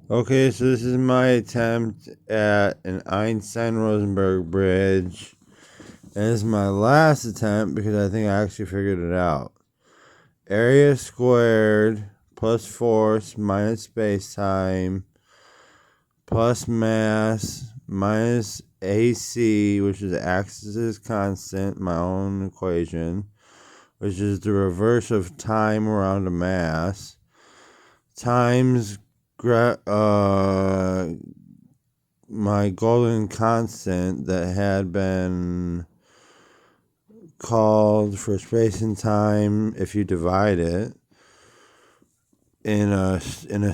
Okay, so this is my attempt at an Einstein-Rosenberg-bridge. And this is my last attempt because I think I actually figured it out. Area squared plus force minus space-time plus mass minus AC, which is axis constant, my own equation, which is the reverse of time around a mass, times my golden constant that had been called for space and time if you divide it in a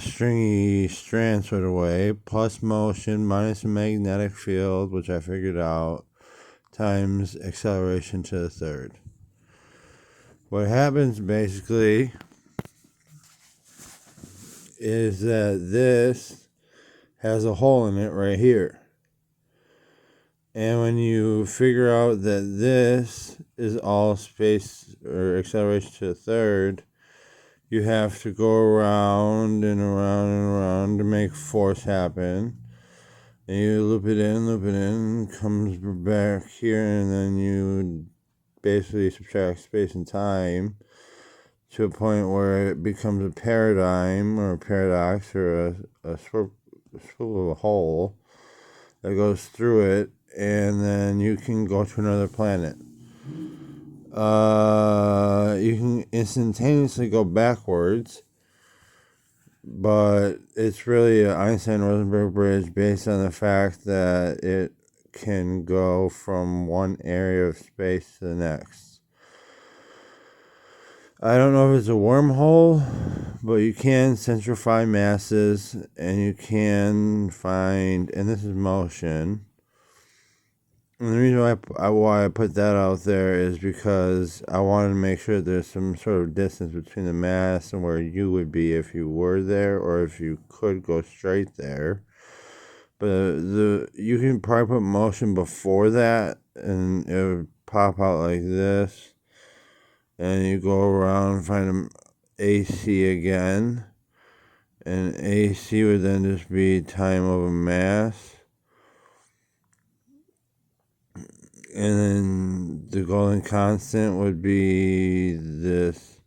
stringy strand sort of way, plus motion minus a magnetic field, which I figured out, times acceleration to the third. What happens basically is that this has a hole in it right here. And when you figure out that this is all space or acceleration to the third, you have to go around and around and around to make force happen. And you loop it in, comes back here, and then you basically subtract space and time to a point where it becomes a paradigm or a paradox or a swivel of a hole that goes through it, and then you can go to another planet. You can instantaneously go backwards, but it's really an Einstein-Rosenberg bridge based on the fact that it can go from one area of space to the next. I don't know if it's a wormhole, but you can centrify masses, and you can find, and this is motion. And the reason why I put that out there is because I wanted to make sure there's some sort of distance between the mass and where you would be if you were there, or if you could go straight there. But you can probably put motion before that, and it would pop out like this. And you go around and find an AC again. And AC would then just be time over mass. And then the golden constant would be this.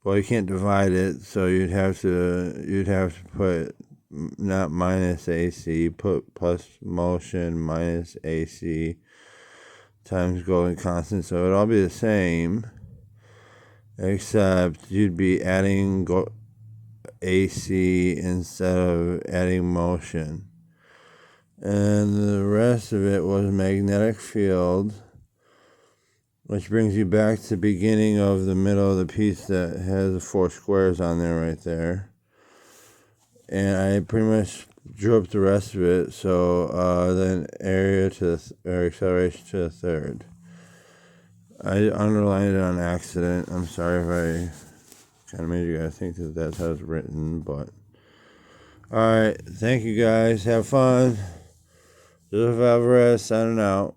Well, you can't divide it, so you'd have to put not minus AC, put plus motion minus AC times golden constant. So it'd all be the same, except you'd be adding AC instead of adding motion. And the rest of it was magnetic field, which brings you back to the beginning of the middle of the piece that has the 4 squares on there right there. And I pretty much drew up the rest of it, so then area to or acceleration to the third. I underlined it on accident. I'm sorry if I kind of made you guys think that that's how it's written, but alright, thank you guys. Have fun. Joseph Alvarez signing out.